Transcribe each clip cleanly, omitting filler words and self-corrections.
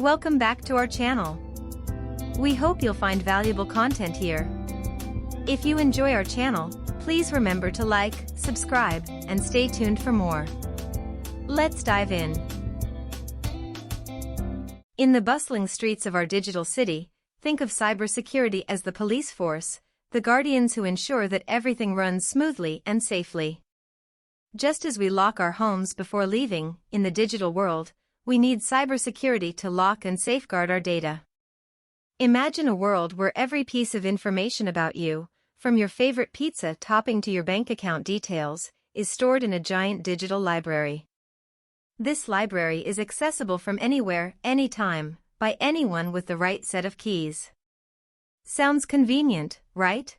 Welcome back to our channel. We hope you'll find valuable content here. If you enjoy our channel, please remember to like, subscribe, and stay tuned for more. Let's dive in. In the bustling streets of our digital city, think of cybersecurity as the police force, the guardians who ensure that everything runs smoothly and safely. Just as we lock our homes before leaving, in the digital world, we need cybersecurity to lock and safeguard our data. Imagine a world where every piece of information about you, from your favorite pizza topping to your bank account details, is stored in a giant digital library. This library is accessible from anywhere, anytime, by anyone with the right set of keys. Sounds convenient, right?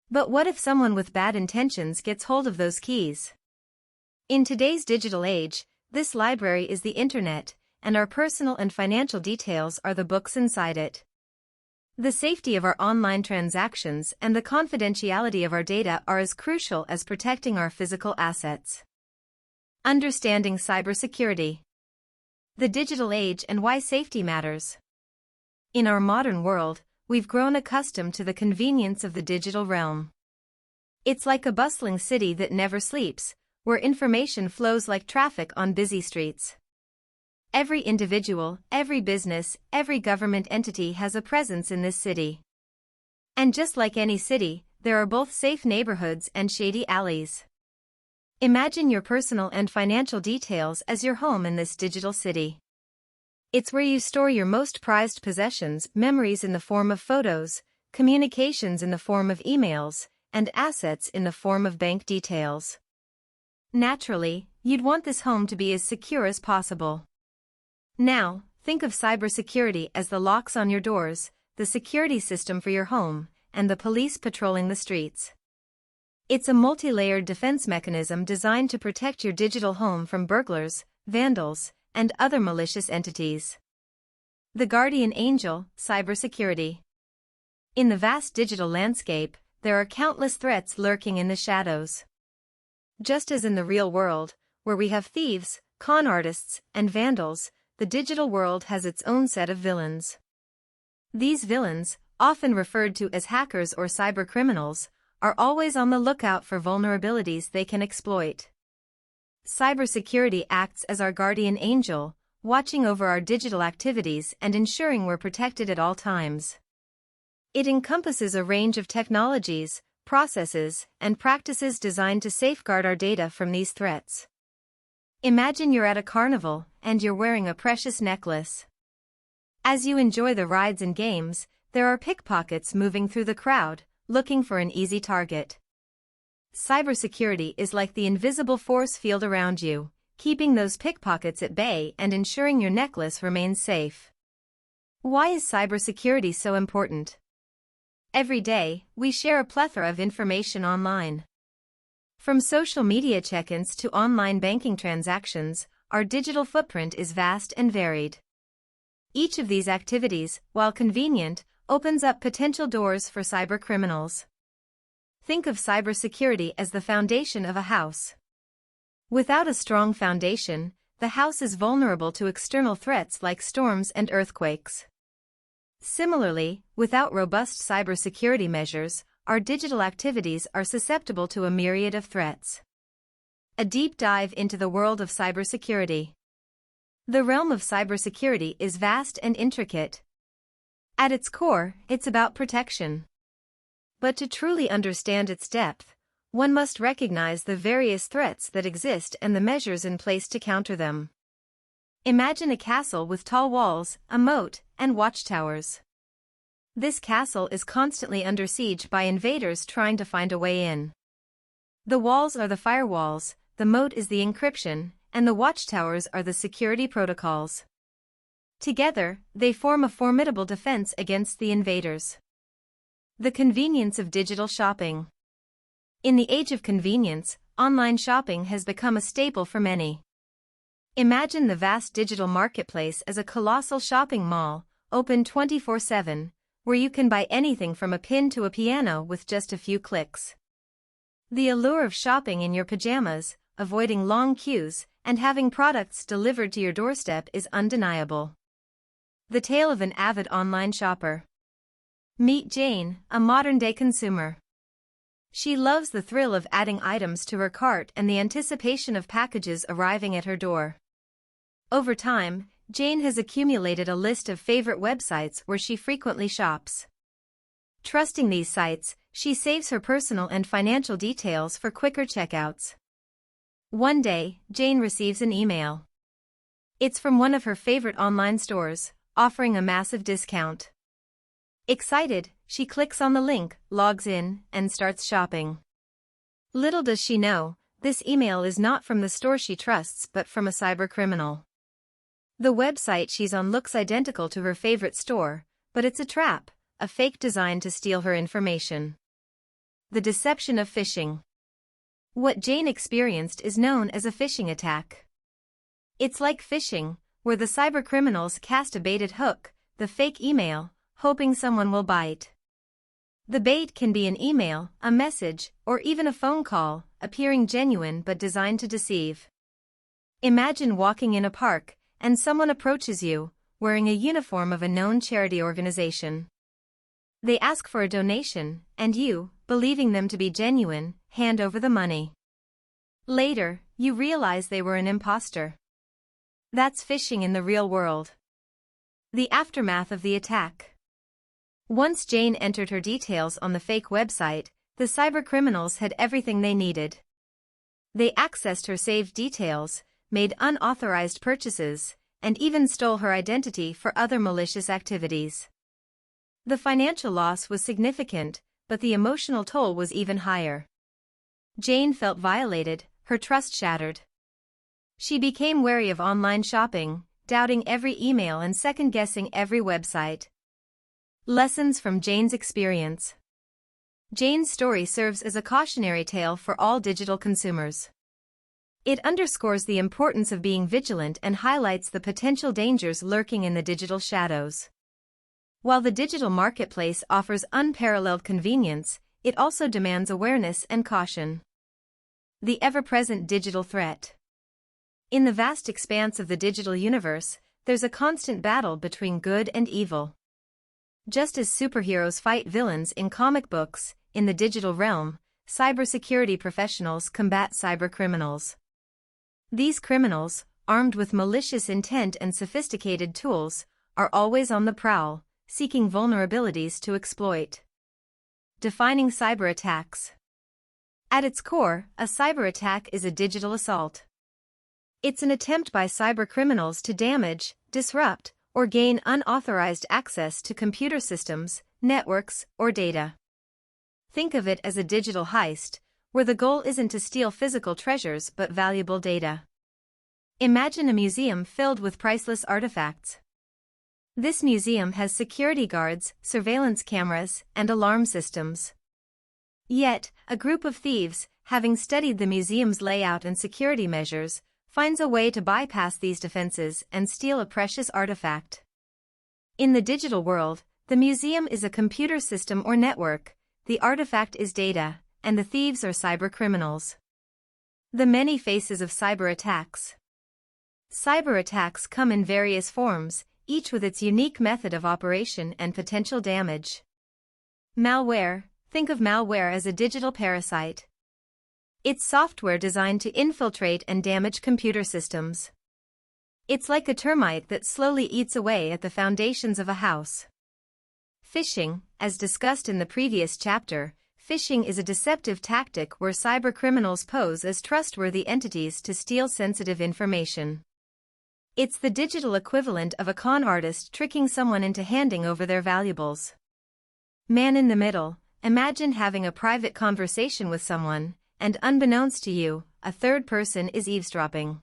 But what if someone with bad intentions gets hold of those keys? In today's digital age, this library is the internet, and our personal and financial details are the books inside it. The safety of our online transactions and the confidentiality of our data are as crucial as protecting our physical assets. Understanding cybersecurity. The digital age and why safety matters. In our modern world, we've grown accustomed to the convenience of the digital realm. It's like a bustling city that never sleeps, where information flows like traffic on busy streets. Every individual, every business, every government entity has a presence in this city. And just like any city, there are both safe neighborhoods and shady alleys. Imagine your personal and financial details as your home in this digital city. It's where you store your most prized possessions, memories in the form of photos, communications in the form of emails, and assets in the form of bank details. Naturally, you'd want this home to be as secure as possible. Now, think of cybersecurity as the locks on your doors, the security system for your home, and the police patrolling the streets. It's a multi-layered defense mechanism designed to protect your digital home from burglars, vandals, and other malicious entities. The guardian angel, cybersecurity. In the vast digital landscape, there are countless threats lurking in the shadows. Just as in the real world, where we have thieves, con artists, and vandals, the digital world has its own set of villains. These villains, often referred to as hackers or cybercriminals, are always on the lookout for vulnerabilities they can exploit. Cybersecurity acts as our guardian angel, watching over our digital activities and ensuring we're protected at all times. It encompasses a range of technologies, processes, and practices designed to safeguard our data from these threats. Imagine you're at a carnival, and you're wearing a precious necklace. As you enjoy the rides and games, there are pickpockets moving through the crowd, looking for an easy target. Cybersecurity is like the invisible force field around you, keeping those pickpockets at bay and ensuring your necklace remains safe. Why is cybersecurity so important? Every day, we share a plethora of information online. From social media check-ins to online banking transactions, our digital footprint is vast and varied. Each of these activities, while convenient, opens up potential doors for cybercriminals. Think of cybersecurity as the foundation of a house. Without a strong foundation, the house is vulnerable to external threats like storms and earthquakes. Similarly, without robust cybersecurity measures, our digital activities are susceptible to a myriad of threats. A deep dive into the world of cybersecurity. The realm of cybersecurity is vast and intricate. At its core, it's about protection. But to truly understand its depth, one must recognize the various threats that exist and the measures in place to counter them. Imagine a castle with tall walls, a moat, and watchtowers. This castle is constantly under siege by invaders trying to find a way in. The walls are the firewalls, the moat is the encryption, and the watchtowers are the security protocols. Together, they form a formidable defense against the invaders. The convenience of digital shopping. In the age of convenience, online shopping has become a staple for many. Imagine the vast digital marketplace as a colossal shopping mall, open 24/7, where you can buy anything from a pin to a piano with just a few clicks. The allure of shopping in your pajamas, avoiding long queues, and having products delivered to your doorstep is undeniable. The tale of an avid online shopper. Meet Jane, a modern-day consumer. She loves the thrill of adding items to her cart and the anticipation of packages arriving at her door. Over time, Jane has accumulated a list of favorite websites where she frequently shops. Trusting these sites, she saves her personal and financial details for quicker checkouts. One day, Jane receives an email. It's from one of her favorite online stores, offering a massive discount. Excited, she clicks on the link, logs in, and starts shopping. Little does she know, this email is not from the store she trusts but from a cybercriminal. The website she's on looks identical to her favorite store, but it's a trap, a fake designed to steal her information. The deception of phishing. What Jane experienced is known as a phishing attack. It's like phishing, where the cybercriminals cast a baited hook, the fake email, hoping someone will bite. The bait can be an email, a message, or even a phone call, appearing genuine but designed to deceive. Imagine walking in a park, and someone approaches you, wearing a uniform of a known charity organization. They ask for a donation, and you, believing them to be genuine, hand over the money. Later, you realize they were an imposter. That's phishing in the real world. The aftermath of the attack. Once Jane entered her details on the fake website, the cybercriminals had everything they needed. They accessed her saved details, made unauthorized purchases, and even stole her identity for other malicious activities. The financial loss was significant, but the emotional toll was even higher. Jane felt violated, her trust shattered. She became wary of online shopping, doubting every email and second-guessing every website. Lessons from Jane's experience. Jane's story serves as a cautionary tale for all digital consumers. It underscores the importance of being vigilant and highlights the potential dangers lurking in the digital shadows. While the digital marketplace offers unparalleled convenience, it also demands awareness and caution. The ever-present digital threat. In the vast expanse of the digital universe, there's a constant battle between good and evil. Just as superheroes fight villains in comic books, in the digital realm, cybersecurity professionals combat cybercriminals. These criminals, armed with malicious intent and sophisticated tools, are always on the prowl, seeking vulnerabilities to exploit. Defining cyber attacks. At its core, a cyber attack is a digital assault. It's an attempt by cybercriminals to damage, disrupt, or gain unauthorized access to computer systems, networks, or data. Think of it as a digital heist, where the goal isn't to steal physical treasures but valuable data. Imagine a museum filled with priceless artifacts. This museum has security guards, surveillance cameras, and alarm systems. Yet, a group of thieves, having studied the museum's layout and security measures, finds a way to bypass these defenses and steal a precious artifact. In the digital world, the museum is a computer system or network, the artifact is data, and the thieves are cybercriminals. The many faces of cyber attacks. Cyber attacks come in various forms, each with its unique method of operation and potential damage. Malware. Think of malware as a digital parasite. It's software designed to infiltrate and damage computer systems. It's like a termite that slowly eats away at the foundations of a house. Phishing, as discussed in the previous chapter, phishing is a deceptive tactic where cybercriminals pose as trustworthy entities to steal sensitive information. It's the digital equivalent of a con artist tricking someone into handing over their valuables. Man in the middle. Imagine having a private conversation with someone, and unbeknownst to you, a third person is eavesdropping.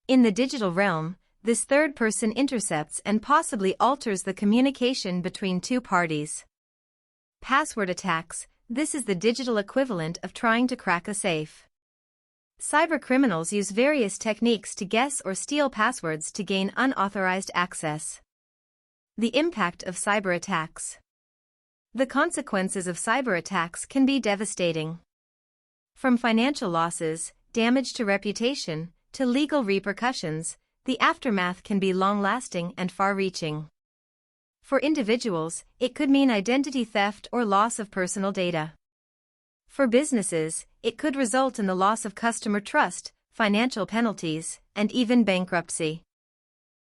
In the digital realm, this third person intercepts and possibly alters the communication between two parties. Password attacks. This is the digital equivalent of trying to crack a safe. Cybercriminals use various techniques to guess or steal passwords to gain unauthorized access. The impact of cyber attacks. The consequences of cyber attacks can be devastating. From financial losses, damage to reputation, to legal repercussions, the aftermath can be long-lasting and far-reaching. For individuals, it could mean identity theft or loss of personal data. For businesses, it could result in the loss of customer trust, financial penalties, and even bankruptcy.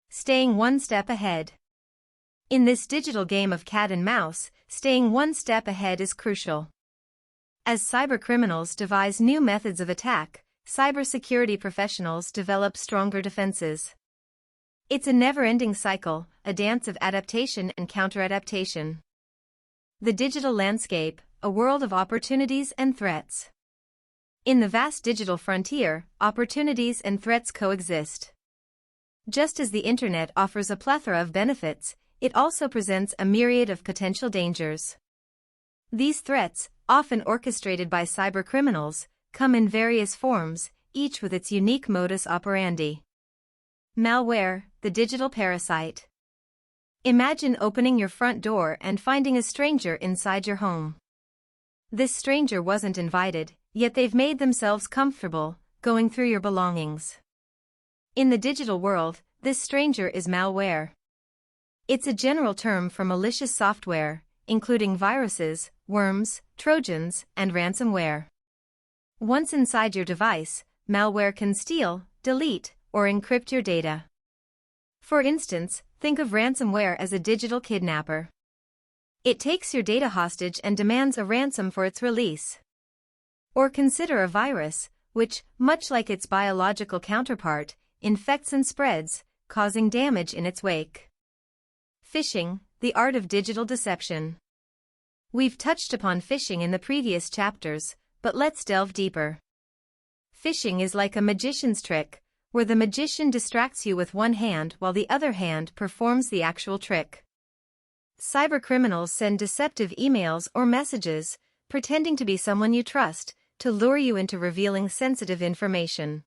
Staying one step ahead. In this digital game of cat and mouse, staying one step ahead is crucial. As cybercriminals devise new methods of attack, cybersecurity professionals develop stronger defenses. It's a never-ending cycle, a dance of adaptation and counter-adaptation. The digital landscape, a world of opportunities and threats. In the vast digital frontier, opportunities and threats coexist. Just as the internet offers a plethora of benefits, it also presents a myriad of potential dangers. These threats, often orchestrated by cybercriminals, come in various forms, each with its unique modus operandi. Malware, the digital parasite. Imagine opening your front door and finding a stranger inside your home. This stranger wasn't invited, yet they've made themselves comfortable, going through your belongings. In the digital world, this stranger is malware. It's a general term for malicious software, including viruses, worms, trojans, and ransomware. Once inside your device, malware can steal, delete, or encrypt your data. For instance, think of ransomware as a digital kidnapper. It takes your data hostage and demands a ransom for its release. Or consider a virus, which, much like its biological counterpart, infects and spreads, causing damage in its wake. Phishing, the art of digital deception. We've touched upon phishing in the previous chapters, but let's delve deeper. Phishing is like a magician's trick, where the magician distracts you with one hand while the other hand performs the actual trick. Cybercriminals send deceptive emails or messages, pretending to be someone you trust, to lure you into revealing sensitive information.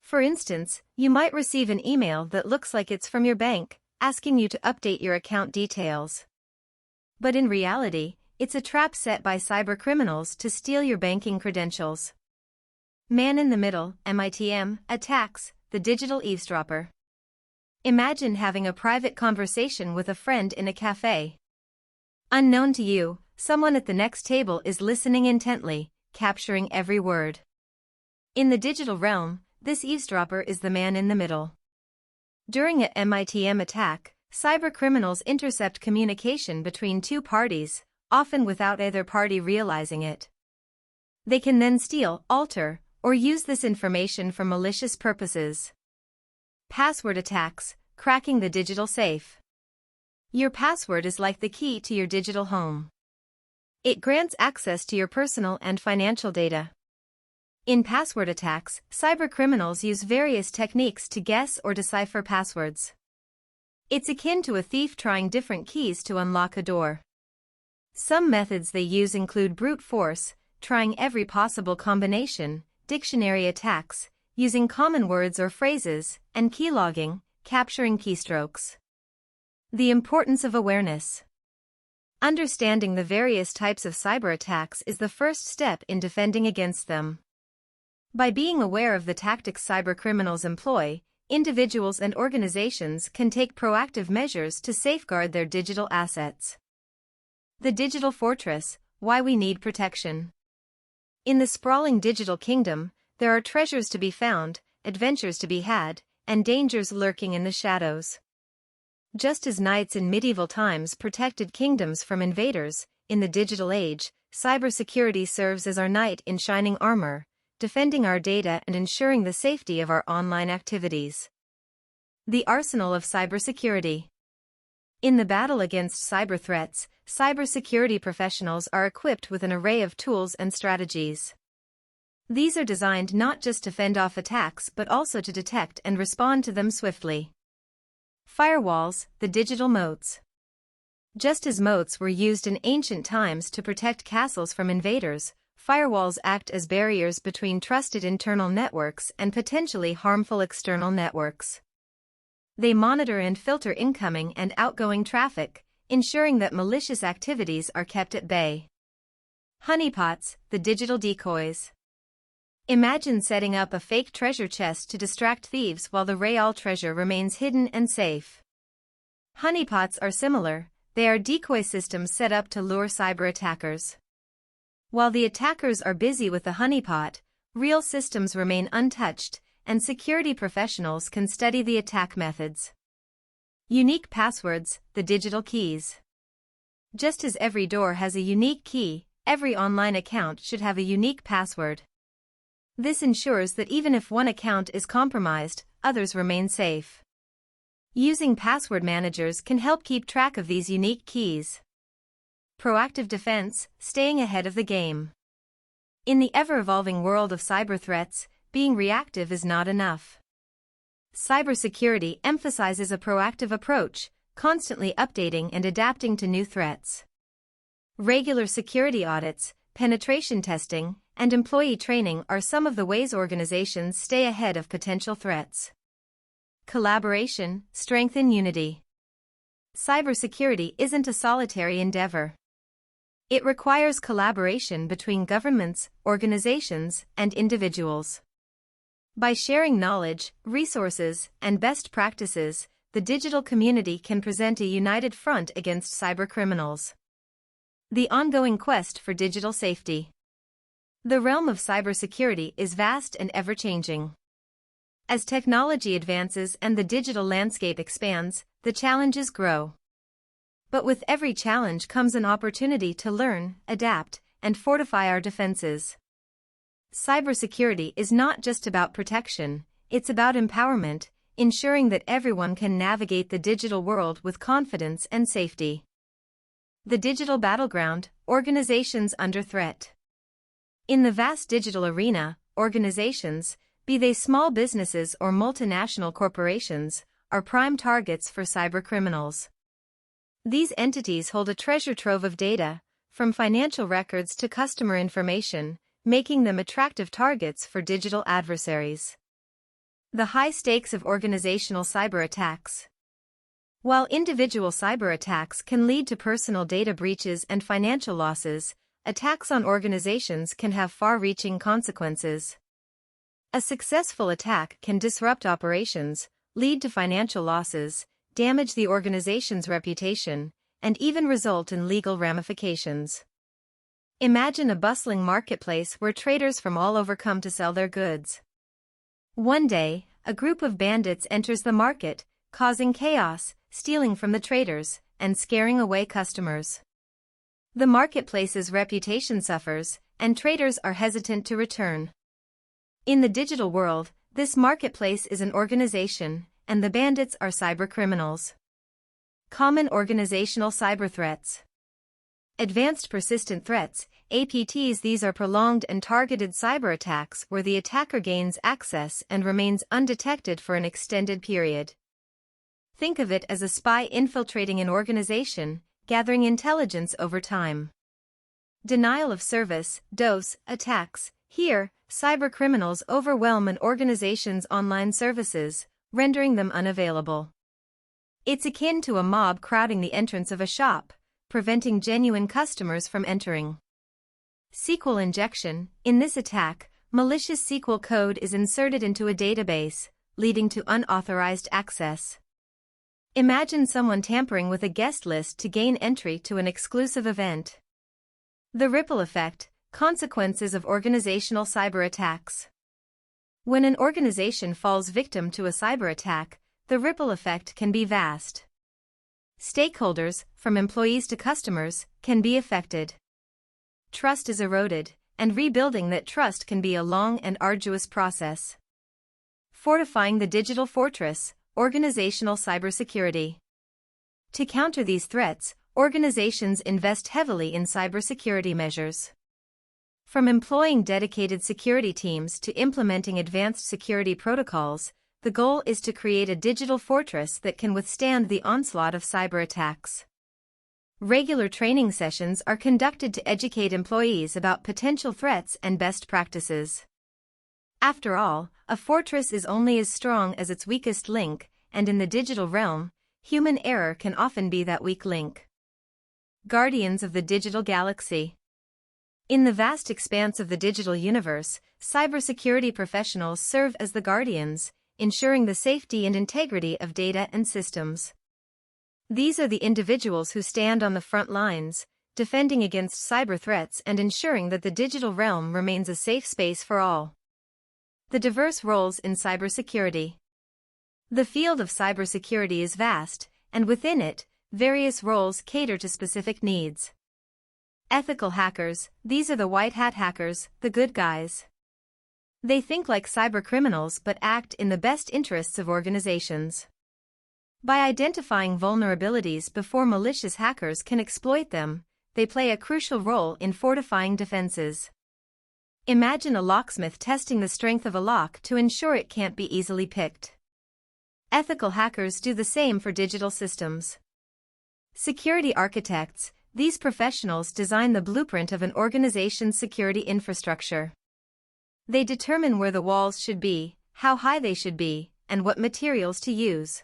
For instance, you might receive an email that looks like it's from your bank, asking you to update your account details. But in reality, it's a trap set by cybercriminals to steal your banking credentials. Man in the middle, MITM, attacks, the digital eavesdropper. Imagine having a private conversation with a friend in a cafe. Unknown to you, someone at the next table is listening intently, capturing every word. In the digital realm, this eavesdropper is the man in the middle. During a MITM attack, cybercriminals intercept communication between two parties, often without either party realizing it. They can then steal, alter, or use this information for malicious purposes. Password attacks, cracking the digital safe. Your password is like the key to your digital home. It grants access to your personal and financial data. In password attacks, cybercriminals use various techniques to guess or decipher passwords. It's akin to a thief trying different keys to unlock a door. Some methods they use include brute force, trying every possible combination, dictionary attacks, using common words or phrases, and keylogging, capturing keystrokes. The importance of awareness. Understanding the various types of cyber attacks is the first step in defending against them. By being aware of the tactics cybercriminals employ, individuals and organizations can take proactive measures to safeguard their digital assets. The digital fortress, why we need protection. In the sprawling digital kingdom, there are treasures to be found, adventures to be had, and dangers lurking in the shadows. Just as knights in medieval times protected kingdoms from invaders, in the digital age, cybersecurity serves as our knight in shining armor, defending our data and ensuring the safety of our online activities. The arsenal of cybersecurity. In the battle against cyber threats, cybersecurity professionals are equipped with an array of tools and strategies. These are designed not just to fend off attacks but also to detect and respond to them swiftly. Firewalls, the digital moats. Just as moats were used in ancient times to protect castles from invaders, firewalls act as barriers between trusted internal networks and potentially harmful external networks. They monitor and filter incoming and outgoing traffic, ensuring that malicious activities are kept at bay. Honeypots, the digital decoys. Imagine setting up a fake treasure chest to distract thieves while the real treasure remains hidden and safe. Honeypots are similar. They are decoy systems set up to lure cyber attackers. While the attackers are busy with the honeypot, real systems remain untouched, and security professionals can study the attack methods. Unique passwords, the digital keys. Just as every door has a unique key, every online account should have a unique password. This ensures that even if one account is compromised, others remain safe. Using password managers can help keep track of these unique keys. Proactive defense, staying ahead of the game. In the ever-evolving world of cyber threats, being reactive is not enough. Cybersecurity emphasizes a proactive approach, constantly updating and adapting to new threats. Regular security audits, penetration testing, and employee training are some of the ways organizations stay ahead of potential threats. Collaboration, strengthen unity. Cybersecurity isn't a solitary endeavor. It requires collaboration between governments, organizations, and individuals. By sharing knowledge, resources, and best practices, the digital community can present a united front against cybercriminals. The ongoing quest for digital safety. The realm of cybersecurity is vast and ever-changing. As technology advances and the digital landscape expands, the challenges grow. But with every challenge comes an opportunity to learn, adapt, and fortify our defenses. Cybersecurity is not just about protection, it's about empowerment, ensuring that everyone can navigate the digital world with confidence and safety. The digital battleground, organizations under threat. In the vast digital arena, organizations, be they small businesses or multinational corporations, are prime targets for cybercriminals. These entities hold a treasure trove of data, from financial records to customer information, making them attractive targets for digital adversaries. The high stakes of organizational cyber attacks. While individual cyber attacks can lead to personal data breaches and financial losses, attacks on organizations can have far-reaching consequences. A successful attack can disrupt operations, lead to financial losses, damage the organization's reputation, and even result in legal ramifications. Imagine a bustling marketplace where traders from all over come to sell their goods. One day, a group of bandits enters the market, causing chaos, stealing from the traders, and scaring away customers. The marketplace's reputation suffers, and traders are hesitant to return. In the digital world, this marketplace is an organization, and the bandits are cybercriminals. Common organizational cyber threats. Advanced persistent threats, APTs. These are prolonged and targeted cyber attacks where the attacker gains access and remains undetected for an extended period. Think of it as a spy infiltrating an organization, gathering intelligence over time. Denial of service, DOS, attacks. Here, cybercriminals overwhelm an organization's online services, rendering them unavailable. It's akin to a mob crowding the entrance of a shop, preventing genuine customers from entering. SQL injection. In this attack, malicious SQL code is inserted into a database, leading to unauthorized access. Imagine someone tampering with a guest list to gain entry to an exclusive event. The ripple effect, consequences of organizational cyber attacks. When an organization falls victim to a cyber attack, the ripple effect can be vast. Stakeholders, from employees to customers, can be affected. Trust is eroded, and rebuilding that trust can be a long and arduous process. Fortifying the digital fortress, organizational cybersecurity. To counter these threats, organizations invest heavily in cybersecurity measures. From employing dedicated security teams to implementing advanced security protocols, the goal is to create a digital fortress that can withstand the onslaught of cyber attacks. Regular training sessions are conducted to educate employees about potential threats and best practices. After all, a fortress is only as strong as its weakest link, and in the digital realm, human error can often be that weak link. Guardians of the digital galaxy. In the vast expanse of the digital universe, cybersecurity professionals serve as the guardians, ensuring the safety and integrity of data and systems. These are the individuals who stand on the front lines, defending against cyber threats and ensuring that the digital realm remains a safe space for all. The diverse roles in cybersecurity. The field of cybersecurity is vast, and within it, various roles cater to specific needs. Ethical hackers, these are the white hat hackers, the good guys. They think like cybercriminals but act in the best interests of organizations. By identifying vulnerabilities before malicious hackers can exploit them, they play a crucial role in fortifying defenses. Imagine a locksmith testing the strength of a lock to ensure it can't be easily picked. Ethical hackers do the same for digital systems. Security architects, these professionals design the blueprint of an organization's security infrastructure. They determine where the walls should be, how high they should be, and what materials to use.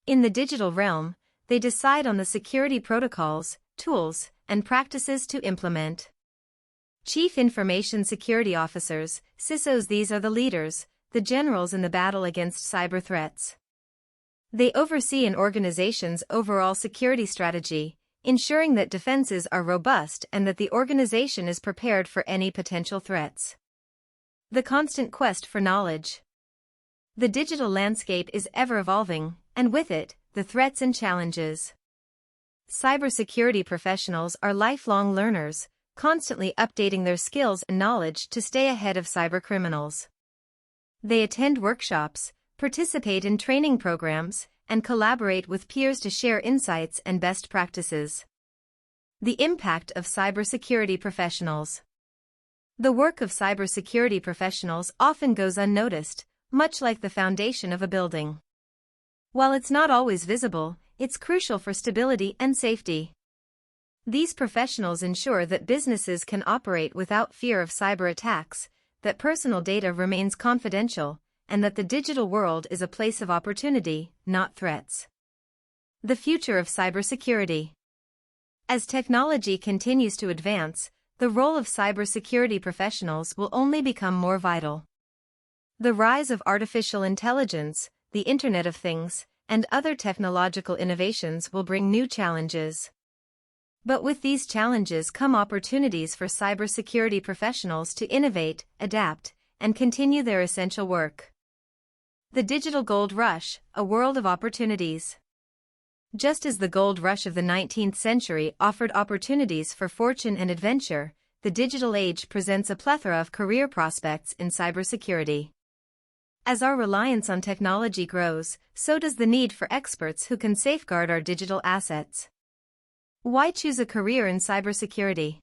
In the digital realm, they decide on the security protocols, tools, and practices to implement. Chief Information Security Officers, CISOs, these are the leaders, the generals in the battle against cyber threats. They oversee an organization's overall security strategy, ensuring that defenses are robust and that the organization is prepared for any potential threats. The constant quest for knowledge. The digital landscape is ever-evolving, and with it, the threats and challenges. Cybersecurity professionals are lifelong learners, constantly updating their skills and knowledge to stay ahead of cybercriminals. They attend workshops, participate in training programs, and collaborate with peers to share insights and best practices. The impact of cybersecurity professionals. The work of cybersecurity professionals often goes unnoticed, much like the foundation of a building. While it's not always visible, it's crucial for stability and safety. These professionals ensure that businesses can operate without fear of cyber attacks, that personal data remains confidential, and that the digital world is a place of opportunity, not threats. The future of cybersecurity. As technology continues to advance, the role of cybersecurity professionals will only become more vital. The rise of artificial intelligence, the Internet of Things, and other technological innovations will bring new challenges. But with these challenges come opportunities for cybersecurity professionals to innovate, adapt, and continue their essential work. The digital gold rush, a world of opportunities. Just as the gold rush of the 19th century offered opportunities for fortune and adventure, the digital age presents a plethora of career prospects in cybersecurity. As our reliance on technology grows, so does the need for experts who can safeguard our digital assets. Why choose a career in cybersecurity?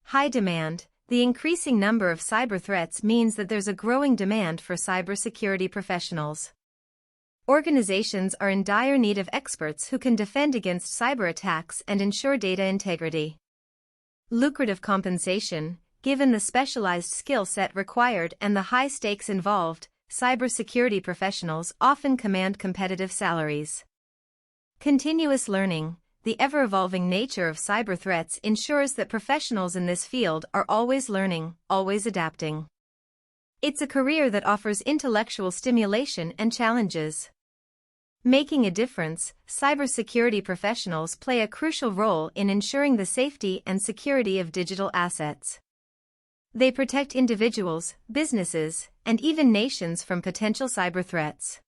High demand. The increasing number of cyber threats means that there's a growing demand for cybersecurity professionals. Organizations are in dire need of experts who can defend against cyber attacks and ensure data integrity. Lucrative compensation. Given the specialized skill set required and the high stakes involved, cybersecurity professionals often command competitive salaries. Continuous learning. The ever-evolving nature of cyber threats ensures that professionals in this field are always learning, always adapting. It's a career that offers intellectual stimulation and challenges. Making a difference, cybersecurity professionals play a crucial role in ensuring the safety and security of digital assets. They protect individuals, businesses, and even nations from potential cyber threats.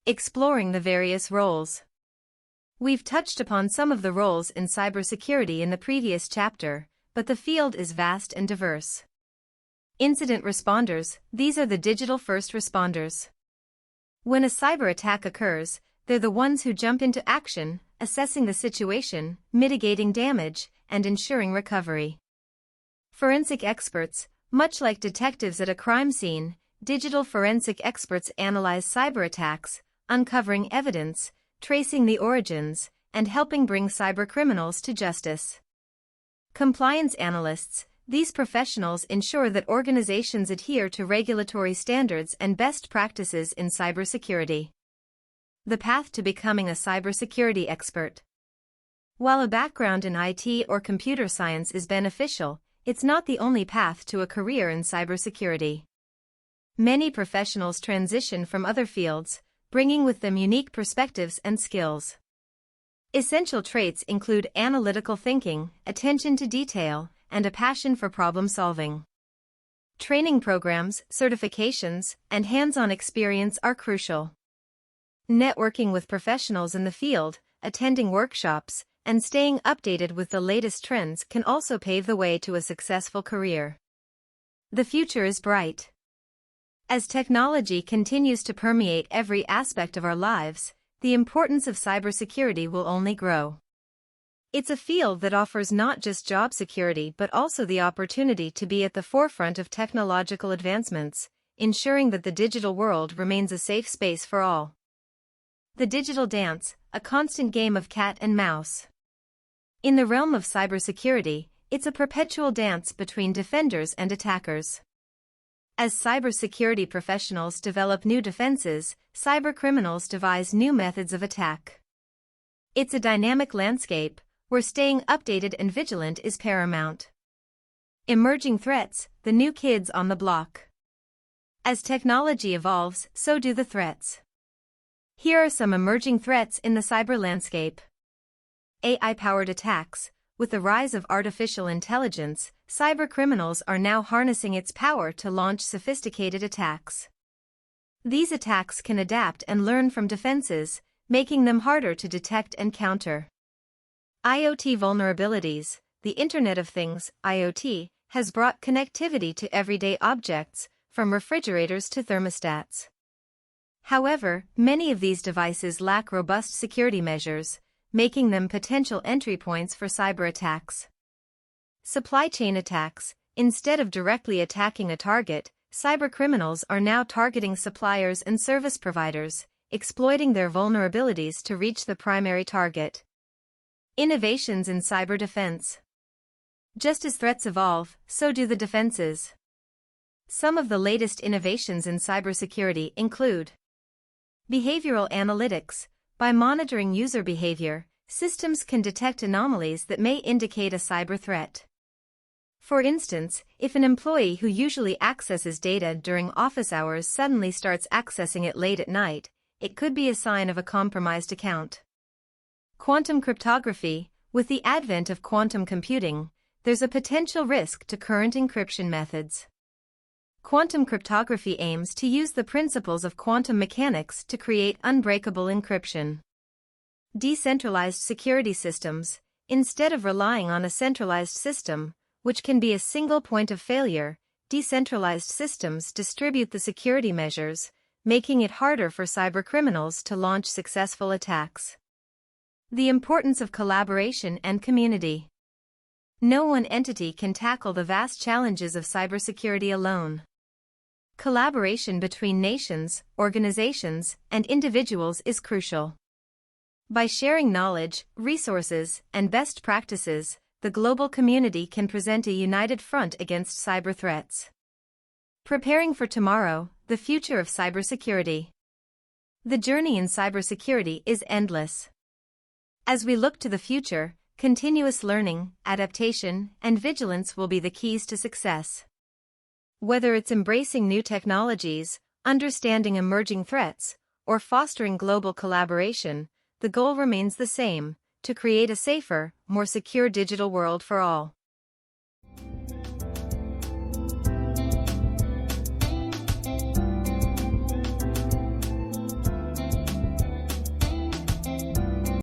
Exploring the various roles. We've touched upon some of the roles in cybersecurity in the previous chapter, but the field is vast and diverse. Incident responders, these are the digital first responders. When a cyber attack occurs, they're the ones who jump into action, assessing the situation, mitigating damage, and ensuring recovery. Forensic experts, much like detectives at a crime scene, digital forensic experts analyze cyber attacks, uncovering evidence, tracing the origins, and helping bring cybercriminals to justice. Compliance analysts, these professionals ensure that organizations adhere to regulatory standards and best practices in cybersecurity. The path to becoming a cybersecurity expert. While a background in IT or computer science is beneficial, it's not the only path to a career in cybersecurity. Many professionals transition from other fields, bringing with them unique perspectives and skills. Essential traits include analytical thinking, attention to detail, and a passion for problem solving. Training programs, certifications, and hands-on experience are crucial. Networking with professionals in the field, attending workshops, and staying updated with the latest trends can also pave the way to a successful career. The future is bright. As technology continues to permeate every aspect of our lives, the importance of cybersecurity will only grow. It's a field that offers not just job security but also the opportunity to be at the forefront of technological advancements, ensuring that the digital world remains a safe space for all. The digital dance, a constant game of cat and mouse. In the realm of cybersecurity, it's a perpetual dance between defenders and attackers. As cybersecurity professionals develop new defenses, cybercriminals devise new methods of attack. It's a dynamic landscape, where staying updated and vigilant is paramount. Emerging threats, the new kids on the block. As technology evolves, so do the threats. Here are some emerging threats in the cyber landscape. AI-powered attacks. With the rise of artificial intelligence, cybercriminals are now harnessing its power to launch sophisticated attacks. These attacks can adapt and learn from defenses, making them harder to detect and counter. IoT vulnerabilities. The Internet of Things, IoT, has brought connectivity to everyday objects, from refrigerators to thermostats. However, many of these devices lack robust security measures, making them potential entry points for cyber attacks. Supply chain attacks. Instead of directly attacking a target, cybercriminals are now targeting suppliers and service providers, exploiting their vulnerabilities to reach the primary target. Innovations in cyber defense. Just as threats evolve, so do the defenses. Some of the latest innovations in cybersecurity include behavioral analytics. By monitoring user behavior, systems can detect anomalies that may indicate a cyber threat. For instance, if an employee who usually accesses data during office hours suddenly starts accessing it late at night, it could be a sign of a compromised account. Quantum cryptography. With the advent of quantum computing, there's a potential risk to current encryption methods. Quantum cryptography aims to use the principles of quantum mechanics to create unbreakable encryption. Decentralized security systems. Instead of relying on a centralized system, which can be a single point of failure, decentralized systems distribute the security measures, making it harder for cybercriminals to launch successful attacks. The importance of collaboration and community. No one entity can tackle the vast challenges of cybersecurity alone. Collaboration between nations, organizations, and individuals is crucial. By sharing knowledge, resources, and best practices, the global community can present a united front against cyber threats. Preparing for tomorrow, the future of cybersecurity. The journey in cybersecurity is endless. As we look to the future, continuous learning, adaptation, and vigilance will be the keys to success. Whether it's embracing new technologies, understanding emerging threats, or fostering global collaboration, the goal remains the same: to create a safer, more secure digital world for all.